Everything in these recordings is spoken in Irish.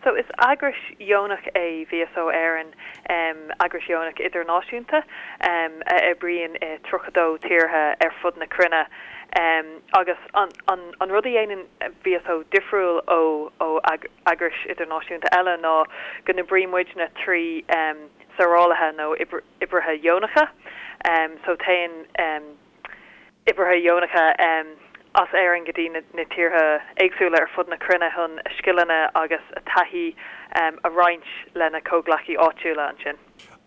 So is agris Deonacha a VSO Éireann agris Deonacha idirnáisiúnta brion truchadó tíortha fud na crunne agus an rudí éanaan VSO difriúil ó agris idirnáisiúnta eile ná go na brímuid na trí sarálathe nó Oibrithe Deonacha so tain Oibrithe Deonacha as Éireann go dtí na tíortha éagsúla fud na crunne chun scileanna agus a taithí a roinnt lena cóglachaí áitiúla an sin.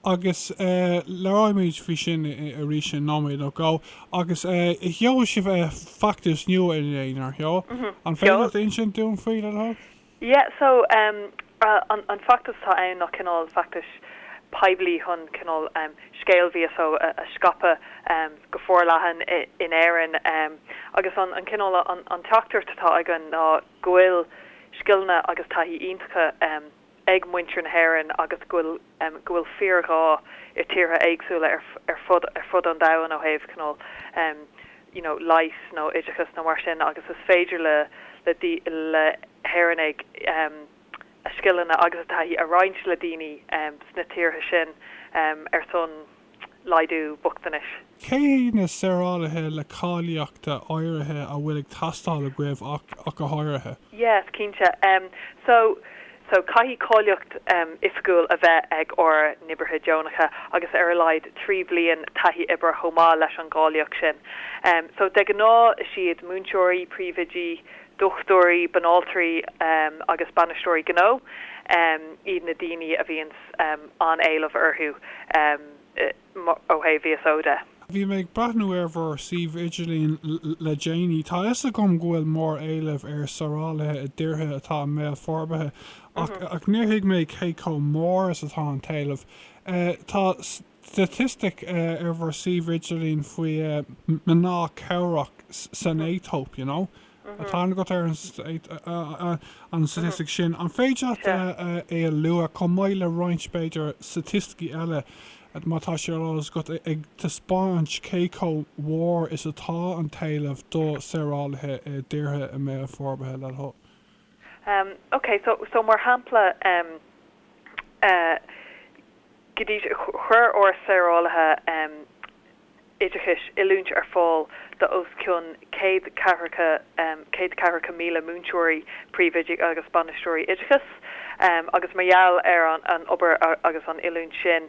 Agus leráimid fi sin a rí sin nóid ó gá agus i heol sibh factus nua in éonar heol an féile in sin dún faoi le? Yeah, so an factus tá ann nach cinál factus peibli chun cinál scéal VSO a scapa go fórlahan in Éireann agus an cinál an teachtar tá agan ná gohfuil scileanna agus taithí iontacha ag muintir na Éireann agus gohfuil fearrá ar tíortha éagsúla ar fud an dahan ó thaobh cinál leis nó idirchas nó mar sin agus is féidir le Éireann ag a scileanna agus taithí a roinnt le daoine sna tíortha sin ar son laidú Bochtanas. Cé na sarálathe le cáiliaachta áirithe a bhfuil ag tastáil a gcuibh ach go háirithe? Yes, cínte. So caihí cáiliacht isciúil a bheith ag or Oibrithe Deonacha agus ar leid 3 bliain taithí ibre chomá leis an gáiliacht sin. So de gná siad múnseoirí príomhaidí dochtóirí banáltarí agus banistóirí gó iad na daoine a bhíons an éilemh orthú ó thaobh VSO de. Bhí méid brathnú ar bhór Steve Idirlín le Janie tá is a gom ghfuil mór éilemh ar sarálathe i dtíortha atá mé forbathe ach níorthaigh méid céicó mór is atá an talamh. Tá statistic ar bhór Steve Idirlín faoi mná ceamhrach san étóp, you know? Atá go ar an statistic sin. An féideat é a lua com maiile roinnt beidir statisticí eile mátá sé agus go ag taspáint céicó mhór is atá an talamh do sarálathe i dtíortha a mé forbathe le thó. Okay, so mar hampla godí chuir or sarálathe idirchis ilúnt ar fáil de os ciún céad caracha míle múnseoirí príomhaidí agus banistóirí idirchis agus margheall ar an obair agus an ilúnt sin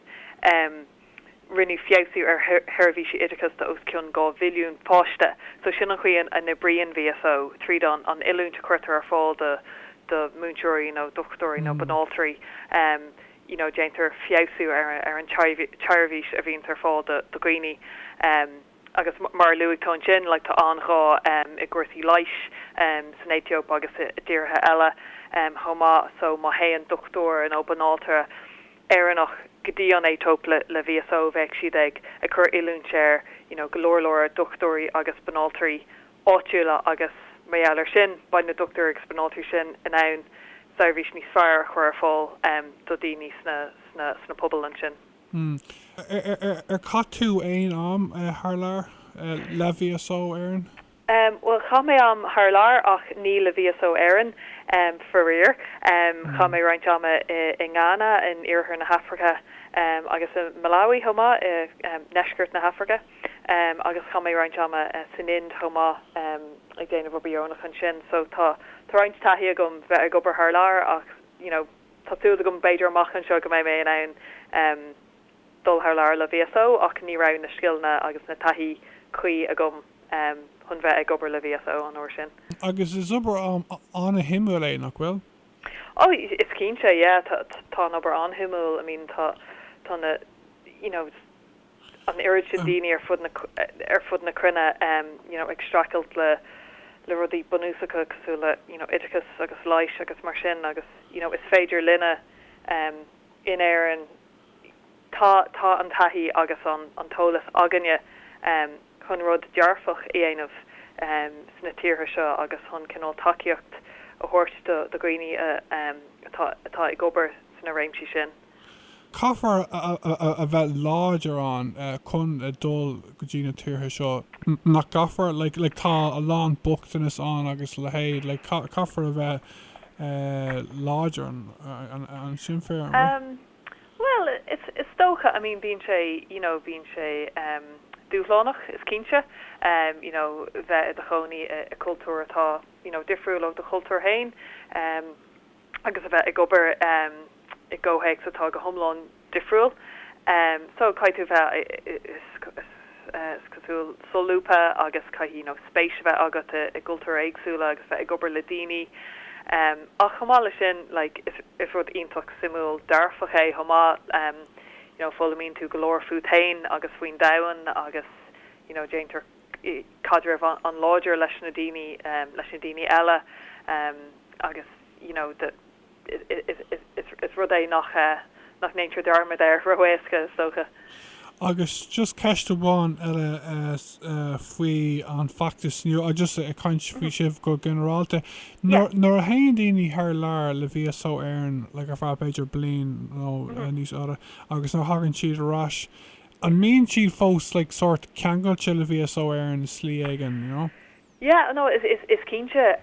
rinne fiosú ar thuirbhí idirchas de os ciún 2 mhilliún páiste. So sin an chuoin a na bríon VSO tríd an ilúnt a chuirtar ar fáil de múnseoirí nó dochtóirí nó banáltarí déantar fiosú ar an teirbhís a bhíonn ar fáil do Greenie agus mar luigtón sin le tá anrá i gcuirsaí leis san Éitióp agus i dtíortha eile chomá so má héan dochtóir an ó banáltara éireannach godí an Éitióp le VSO bheith siad ag a chur ilún séir golóir dochtóirí agus banáltarí áitiúla agus méallar sin bain na doctor agus banáltarí sin in ann service níos fearr chuir fáil do daoine sna pobl an sin. Ar catú éon am thar le VSO Éireann? Well, cha mé am thar lear ach ní le VSO Éireann for riir. Cha mé roinnt am in Ghana in Iarthar na Hafrca agus in Malawi thomá neisgurt na Hafrca agus cha mé roinnt am san Ind thomá ag déanamh Deonacha an sin, so tá roinnt taithí agam bheith ag obair thar lear ach táúla gom beidir amach an seo go mé in ann dul thar lear le VSO ach ní ra na scileanna agus na taithí chuí agam chun bheith ag obair le VSO an uair sin. Agus is obair anna himúil é nach bhfuil? Oh, is cínte, yeah, tá obair an himúil. I mean, tá na, an irid sin daoine ar fud na crunne, ag stracailt le rudí banúsacha cosúla, idirchas agus leis agus mar sin agus, is féidir linne in Éireann tá an taithí agus an tolas aganne chun rud dearfach i dhéanamh sna tíortha seo agus chun cinál takeíocht a thuirt do Greenie atá ag obair sna réimsí sin. Caithfar a bheith láidir an chun a dul go dtí na tíortha seo nach gaithfar le tá a lán Bochtanas an agus le héad le caithfar a bheith láidir an sin fér. Well, it's stocha. I mean, being sé, being sé dúlánach is cinse. Bheith a choni a cultúr atá, difriúil of the cultúr hain. Agus a bheith ag obair I ggóhéic atá go thomláin difriúil. So caiitú bheith is cosúil solúpa agus spéis bheith agat a cultúr éagsúla agus bheith ag obair le daoine. Ach chamála sin, if rud ionach simúil darfach é chomá, fulamín tú golóir futain agus faoin dahan agus, déantar cadreh an láidir leis na daoine eile, agus, is rud é nach naintear darmad ar roiéisca socha. Agus just ceiste bháin eile faoi an factus nniu, a just a caint faoi sibh go generalta. Nuair a haon daoine thar lear le VSO éireann, le ar feadh beidir bliain níos ára, agus nó hagann siad arás. An míonn siad fós sort ceangailte le VSO éireann slí aigean, Yeah, no, is cínte,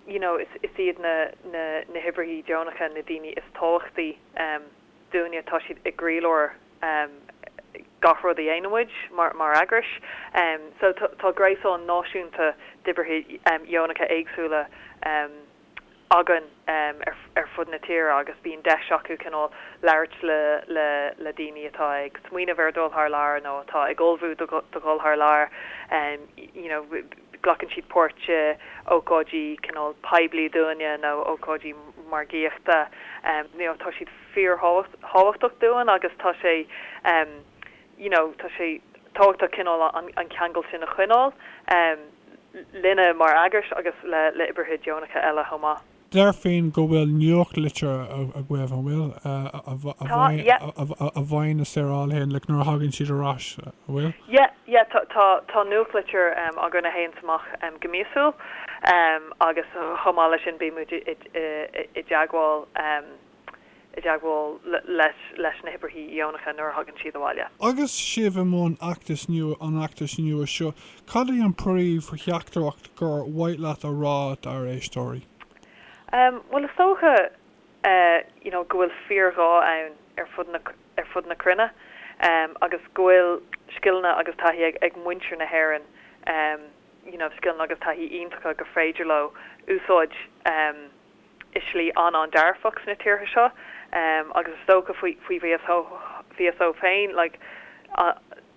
is iad na hibrahí Deonacha na daoine is táchtaí dúine tá siad ag gríolóir gafrod the Ainwood, mar agrish. So tá gréisán náisiúnta dibrahí Deonacha éagsúla agan fud na tír agus bíon deis acu canál leirt le daoine atá ag smuoine bhar dul thar lear nó atá ag olbhú do gul thar lear, glachan siad porte ócáidí canál paibli dúine nó ócáidí margíochta, tá siad fear háhachtach dúin agus tá sé tá sé tágta cinál an ceangal sin a chuinál, linne mar agris agus le ibrahid Deonacha eile chomá. Dar féin go bhfuil nuach litir a gcuibh an bhfuil a bhain na saoráil hain le nuair hagann siad arás bhfuil? Tá nuach litir a gona hain samach gomíosúil agus chomála sin bímú I deagháil leis na hibrahí Deonacha nuair hagann siad bháile. Agus sibh món actas nniu an actas nniu seo, cad é an príomh cheachtarach gur bhaid leat a rá ar éistóirí? Well, is socha, go bhfuil fearrá ann ar fud na crunne, agus gohfuil skillna agus taithí ag muintir na haireann, skillna agus taithí iontacha go féidir le úsáid islí an dearfach na tíortha seo, agus stocha faoi VSO féin,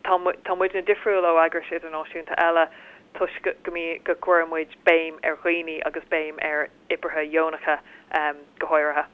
tá muid na difriúil ó agris iad an náisiúnta eile, tuis go cuairemuid béim ar chuoine agus béim ar ibrthe Deonacha go háirithe.